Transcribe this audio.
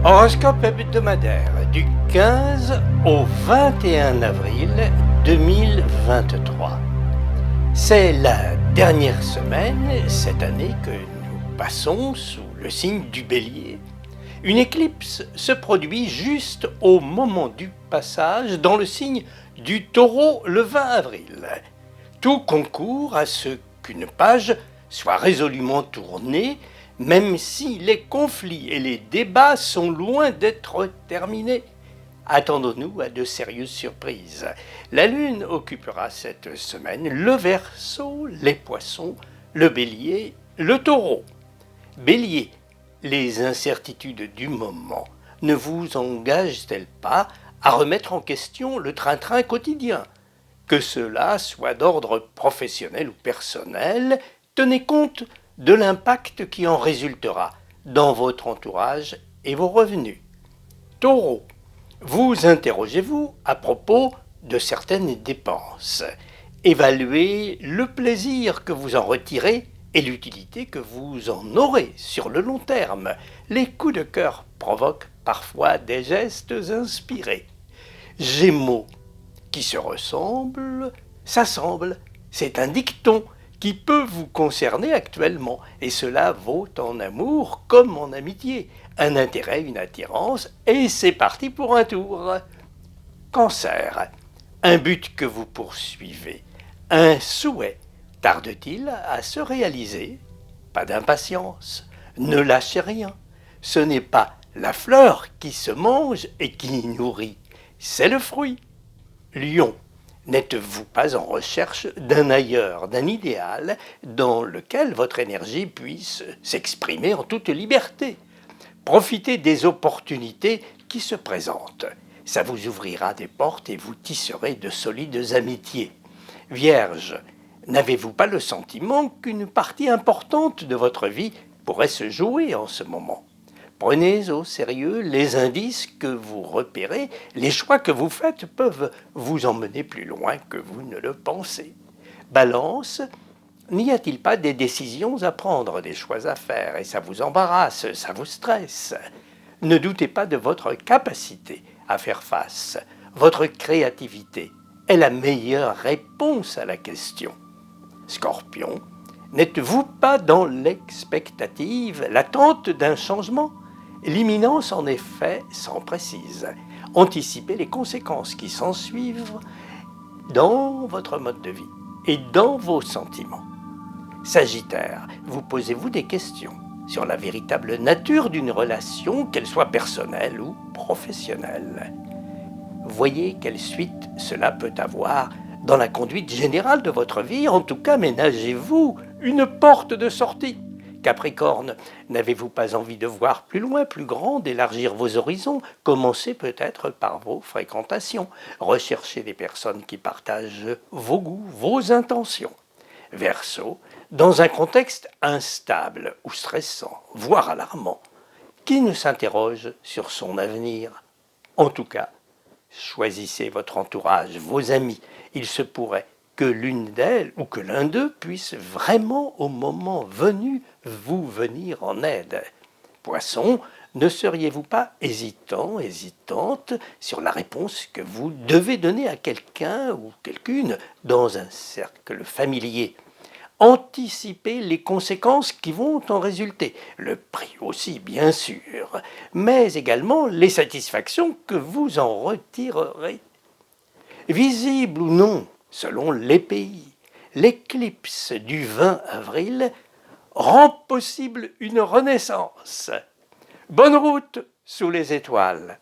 Horoscope hebdomadaire du 15 au 21 avril 2023. C'est la dernière semaine cette année que nous passons sous le signe du Bélier. Une éclipse se produit juste au moment du passage dans le signe du Taureau le 20 avril. Tout concourt à ce qu'une page soit résolument tournée, même si les conflits et les débats sont loin d'être terminés. Attendons-nous à de sérieuses surprises. La Lune occupera cette semaine le Verseau, les Poissons, le Bélier, le Taureau. Bélier, les incertitudes du moment ne vous engagent-elles pas à remettre en question le train-train quotidien ? Que cela soit d'ordre professionnel ou personnel, tenez compte de l'impact qui en résultera dans votre entourage et vos revenus. Taureau, vous interrogez-vous à propos de certaines dépenses. Évaluez le plaisir que vous en retirez et l'utilité que vous en aurez sur le long terme. Les coups de cœur provoquent parfois des gestes inspirés. Gémeaux, qui se ressemblent, s'assemblent. C'est un dicton qui peut vous concerner actuellement, et cela vaut en amour comme en amitié. Un intérêt, une attirance, et c'est parti pour un tour. Cancer, un but que vous poursuivez, un souhait, tarde-t-il à se réaliser ? Pas d'impatience, ne lâchez rien. Ce n'est pas la fleur qui se mange et qui nourrit, c'est le fruit. Lion, n'êtes-vous pas en recherche d'un ailleurs, d'un idéal dans lequel votre énergie puisse s'exprimer en toute liberté ? Profitez des opportunités qui se présentent. Ça vous ouvrira des portes et vous tisserez de solides amitiés. Vierge, n'avez-vous pas le sentiment qu'une partie importante de votre vie pourrait se jouer en ce moment ? Prenez au sérieux les indices que vous repérez, les choix que vous faites peuvent vous emmener plus loin que vous ne le pensez. Balance, n'y a-t-il pas des décisions à prendre, des choix à faire, et ça vous embarrasse, ça vous stresse ? Ne doutez pas de votre capacité à faire face. Votre créativité est la meilleure réponse à la question. Scorpion, n'êtes-vous pas dans l'expectative, l'attente d'un changement ? L'imminence, en effet, s'en précise. Anticipez les conséquences qui s'ensuivent dans votre mode de vie et dans vos sentiments. Sagittaire, vous posez-vous des questions sur la véritable nature d'une relation, qu'elle soit personnelle ou professionnelle. Voyez quelle suite cela peut avoir dans la conduite générale de votre vie. En tout cas, ménagez-vous une porte de sortie. Capricorne, n'avez-vous pas envie de voir plus loin, plus grand, d'élargir vos horizons ? Commencez peut-être par vos fréquentations. Recherchez des personnes qui partagent vos goûts, vos intentions. Verseau, dans un contexte instable ou stressant, voire alarmant, qui ne s'interroge sur son avenir ? En tout cas, choisissez votre entourage, vos amis. Il se pourrait que l'une d'elles ou que l'un d'eux puisse vraiment, au moment venu, vous venir en aide. Poisson, ne seriez-vous pas hésitante sur la réponse que vous devez donner à quelqu'un ou quelqu'une dans un cercle familier ? Anticipez les conséquences qui vont en résulter, le prix aussi bien sûr, mais également les satisfactions que vous en retirerez. Visible ou non, selon les pays, l'éclipse du 20 avril rend possible une renaissance. Bonne route sous les étoiles.